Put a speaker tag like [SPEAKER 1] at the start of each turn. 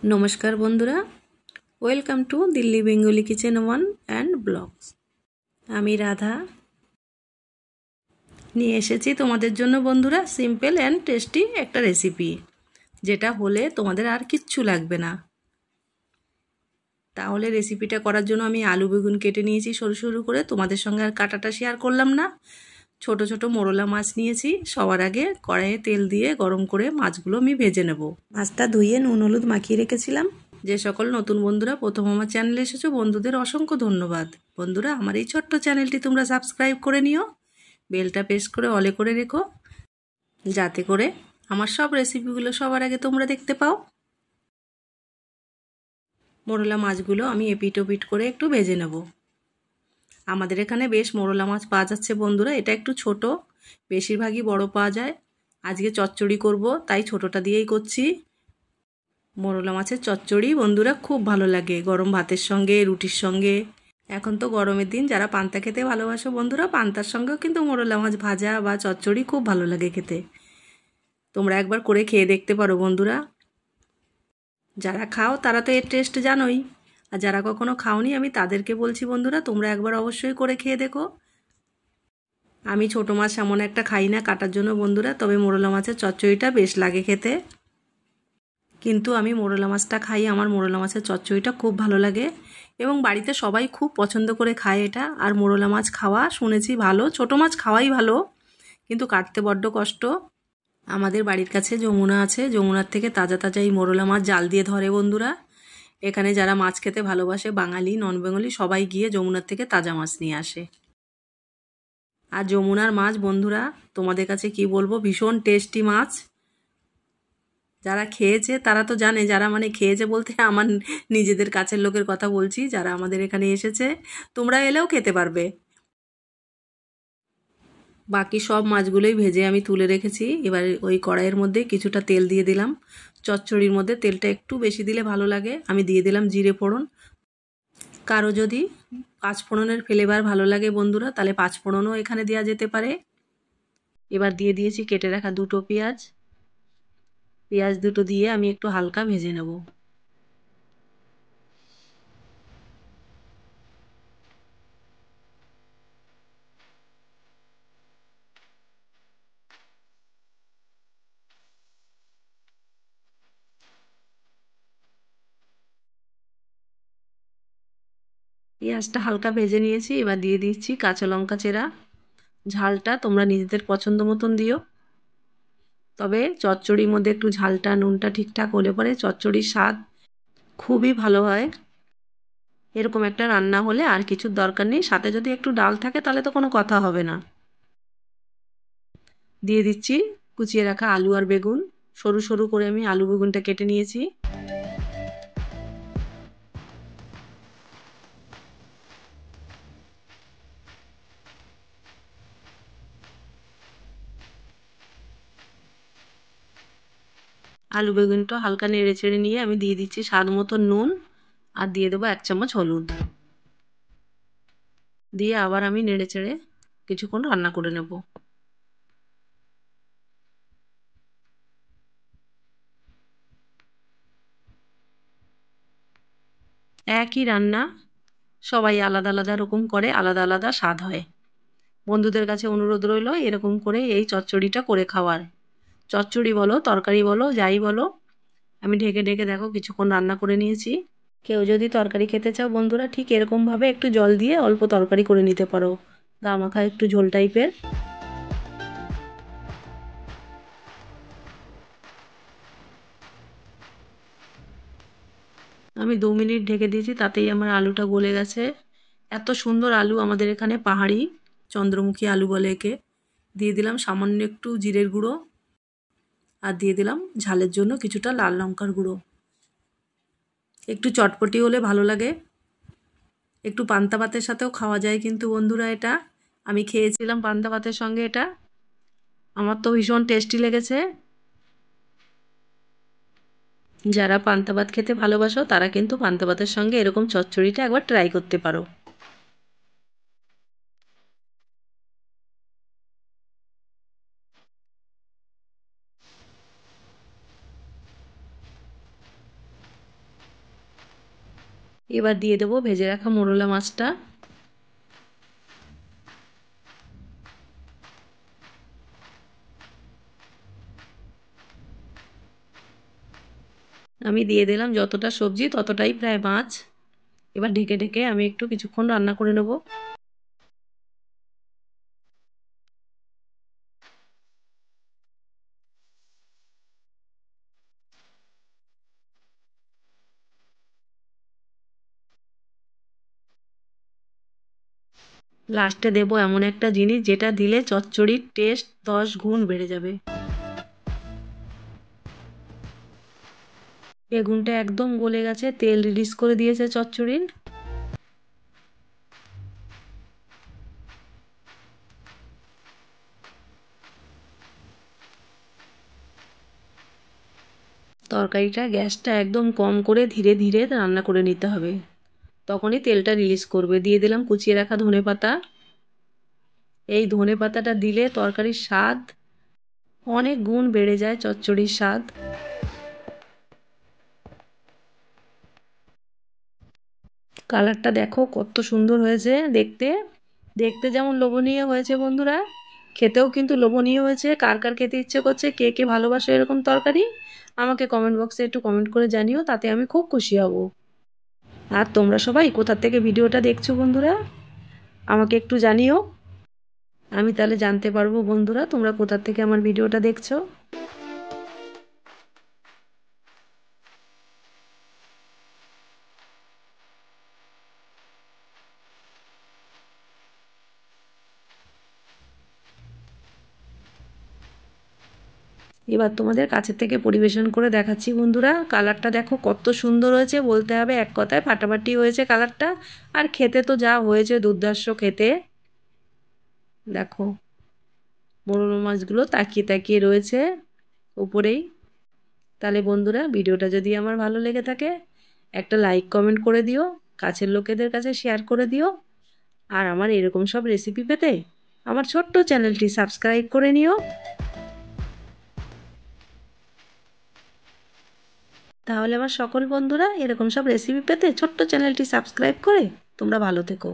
[SPEAKER 1] নমস্কার বন্ধুরা, welcome to Delhi Bengali kitchen one and blogs. আমি রাধা নিয়ে এসেছি তোমাদের জন্য বন্ধুরা সিম্পল অ্যান্ড টেস্টি একটা রেসিপি, যেটা হলে তোমাদের আর কিচ্ছু লাগবে না। তাহলে রেসিপিটা করার জন্য আমি আলু বেগুন কেটে নিয়েছি সরু সরু করে, তোমাদের সঙ্গে আর কাটাটা শেয়ার করলাম না। ছোট ছোট মোরলা মাছ নিয়েছি। সবার আগে কড়াইয়ে তেল দিয়ে গরম করে মাছগুলো আমি ভেজে নেব। মাছটা ধুয়ে নুন হলুদ মাখিয়ে রেখেছিলাম। যে সকল নতুন বন্ধুরা প্রথম আমার চ্যানেলে এসেছো, বন্ধুদের অসংখ্য ধন্যবাদ। বন্ধুরা, আমার এই ছোট্ট চ্যানেলটি তোমরা সাবস্ক্রাইব করে নিও, বেলটা প্রেস করে অলে করে রেখো, যাতে করে আমার সব রেসিপিগুলো সবার আগে তোমরা দেখতে পাও। মোরলা মাছগুলো আমি এপিট ওপিট করে একটু ভেজে নেব। আমাদের এখানে বেশ মোরলা মাছ পাওয়া যাচ্ছে বন্ধুরা, এটা একটু ছোট, বেশিরভাগই বড় পাওয়া যায়। আজকে চচ্চড়ি করব, তাই ছোটটা দিয়েই করছি। মোরলা মাছের চচ্চড়ি বন্ধুরা খুব ভালো লাগে গরম ভাতের সঙ্গে, রুটির সঙ্গে। এখন তো গরমের দিন, যারা পান্তা খেতে ভালোবাসো বন্ধুরা, পান্তার সঙ্গেও কিন্তু মোরলা মাছ ভাজা বা চচ্চড়ি খুব ভালো লাগে খেতে। তোমরা একবার করে খেয়ে দেখতে পারো বন্ধুরা। যারা খাও তারা তো এর টেস্ট জানোই, আর যারা কখনো খাওনি আমি তাদেরকে বলছি বন্ধুরা, তোমরা একবার অবশ্যই করে খেয়ে দেখো। আমি ছোটো মাছ এমন একটা খাই না কাটার জন্য বন্ধুরা, তবে মোরলা মাছের চচ্চড়িটা বেশ লাগে খেতে। কিন্তু আমি মোরলা মাছটা খাই, আমার মোরলা মাছের চচ্চড়িটা খুব ভালো লাগে এবং বাড়িতে সবাই খুব পছন্দ করে খায় এটা। আর মোরলা মাছ খাওয়া শুনেছি ভালো, ছোটো মাছ খাওয়াই ভালো, কিন্তু কাটতে বড্ড কষ্ট। আমাদের বাড়ির কাছে যমুনা আছে, যমুনার থেকে তাজা তাজা এই মোরলা মাছ জাল দিয়ে ধরে বন্ধুরা। এখানে যারা মাছ খেতে ভালোবাসে, বাঙালি নন বেঙ্গলি সবাই গিয়ে যমুনার থেকে তাজা মাছ নিয়ে আসে। আর যমুনার মাছ বন্ধুরা তোমাদের কাছে কি বলবো, ভীষণ টেস্টি মাছ। যারা খেয়েছে তারা তো জানে, যারা মানে খেয়েছে বলতে আমার নিজেদের কাছের লোকের কথা বলছি, যারা আমাদের এখানে এসেছে, তোমরা এলেও খেতে পারবে। বাকি সব মাছগুলোই ভেজে আমি তুলে রেখেছি। এবার ওই কড়াইয়ের মধ্যে কিছুটা তেল দিয়ে দিলাম। চচ্চড়ির মধ্যে তেলটা একটু বেশি দিলে ভালো লাগে। আমি দিয়ে দিলাম জিরে ফোড়ন। কারো যদি পাঁচফোড়নের ফ্লেভার ভালো লাগে বন্ধুরা, তাহলে পাঁচফোড়নও এখানে দেওয়া যেতে পারে। এবার দিয়ে দিয়েছি কেটে রাখা দুটো পেঁয়াজ। পেঁয়াজ দুটো দিয়ে আমি একটু হালকা ভেজে নেব। পেঁয়াজটা হালকা ভেজে নিয়েছি, এবার দিয়ে দিচ্ছি কাঁচা লঙ্কা চেরা। ঝালটা তোমরা নিজেদের পছন্দ মতন দিও, তবে চচ্চড়ির মধ্যে একটু ঝালটা নুনটা ঠিকঠাক হলে পরে চচ্চড়ির স্বাদ খুবই ভালো হয়। এরকম একটা রান্না হলে আর কিছুর দরকার নেই, সাথে যদি একটু ডাল থাকে তাহলে তো কোনো কথা হবে না। দিয়ে দিচ্ছি কুচিয়ে রাখা আলু আর বেগুন। সরু সরু করে আমি আলু বেগুনটা কেটে নিয়েছি। আলু বেগুনটা হালকা নেড়ে চেড়ে নিয়ে আমি দিয়ে দিচ্ছি স্বাদ মতো নুন, আর দিয়ে দেবো 1 চামচ হলুদ। দিয়ে আবার আমি নেড়ে চেড়ে কিছুক্ষণ রান্না করে নেব। একই রান্না, সবাই আলাদা আলাদা রকম করে, আলাদা আলাদা স্বাদ হয়। বন্ধুদের কাছে অনুরোধ রইল এরকম করে এই চচ্চড়িটা করে খাওয়ার। চচ্চড়ি বলো, তরকারি বলো, যাই বলো। আমি ঢেকে ঢেকে দেখো কিছুক্ষণ রান্না করে নিয়েছি। কেউ যদি তরকারি খেতে চাও বন্ধুরা, ঠিক এরকমভাবে একটু জল দিয়ে অল্প তরকারি করে নিতে পারো, গা মাখা একটু ঝোল টাইপের। আমি 2 মিনিট ঢেকে দিয়েছি, তাতেই আমার আলুটা গলে গেছে। এত সুন্দর আলু আমাদের এখানে, পাহাড়ি চন্দ্রমুখী আলু বলে একে। দিয়ে দিলাম সামান্য একটু জিরের গুঁড়ো, আর দিয়ে দিলাম ঝালের জন্য কিছুটা লাল লঙ্কার গুঁড়ো। একটু চটপটি হলে ভালো লাগে। একটু পান্তা ভাতের সাথেও খাওয়া যায় কিন্তু বন্ধুরা এটা। আমি খেয়েছিলাম পান্তা ভাতের সঙ্গে এটা, আমার তো ভীষণ টেস্টি লেগেছে। যারা পান্তা ভাত খেতে ভালোবাসো তারা কিন্তু পান্তা ভাতের সঙ্গে এরকম চচ্চড়িটা একবার ট্রাই করতে পারো। এবার দিয়ে দেবো ভেজে রাখা মোরলা মাছটা। আমি দিয়ে দিলাম যতটা সবজি ততটাই প্রায় মাছ। এবার ঢেকে ঢেকে আমি একটু কিছুক্ষণ রান্না করে নেব। লাস্টে দেবো এমন একটা জিনিস যেটা দিলে চচ্চড়ির টেস্ট 10 গুণ বেড়ে যাবে। বেগুনটা একদম গলে গেছে, তেল রিলিজ করে দিয়েছে চচ্চড়ির। তরকারিটা গ্যাসটা একদম কম করে ধীরে ধীরে রান্না করে নিতে হবে, তখনই তেলটা রিলিজ করবে। দিয়ে দিলাম কুচিয়ে রাখা ধনেপাতা। এই ধনেপাতাটা দিলে তরকারির স্বাদ অনেক গুণ বেড়ে যায়, চচ্চড়ির স্বাদ। কালারটা দেখো কত সুন্দর হয়েছে দেখতে। দেখতে যেমন লোভনীয় হয়েছে বন্ধুরা, খেতেও কিন্তু লোভনীয় হয়েছে। কার কার খেতে ইচ্ছে করছে, কে কে ভালোবাসো এরকম তরকারি, আমাকে কমেন্ট বক্সে একটু কমেন্ট করে জানিও, তাতে আমি খুব খুশি হব। আর তোমরা সবাই কোথা থেকে ভিডিওটা দেখছো বন্ধুরা, আমাকে একটু জানিও, আমি তাহলে জানতে পারবো বন্ধুরা তোমরা কোথা থেকে আমার ভিডিওটা দেখছো। এবার তোমাদের কাছের থেকে পরিবেশন করে দেখাচ্ছি বন্ধুরা। কালারটা দেখো কত সুন্দর হয়েছে, বলতে হবে এক কথায় ফাটাফাটি হয়েছে কালারটা। আর খেতে তো যা হয়েছে দুর্ধর্ষ খেতে। দেখো মোরলা মাছগুলো তাকিয়ে তাকিয়ে রয়েছে উপরেই। তাহলে বন্ধুরা ভিডিওটা যদি আমার ভালো লেগে থাকে একটা লাইক কমেন্ট করে দিও, কাছের লোকেদের কাছে শেয়ার করে দিও। আর আমার এরকম সব রেসিপি পেতে আমার ছোট্ট চ্যানেলটি সাবস্ক্রাইব করে নিও। তাহলে আমার সকল বন্ধুরা এরকম সব রেসিপি পেতে ছোট্ট চ্যানেলটি সাবস্ক্রাইব করে তোমরা ভালো থেকো।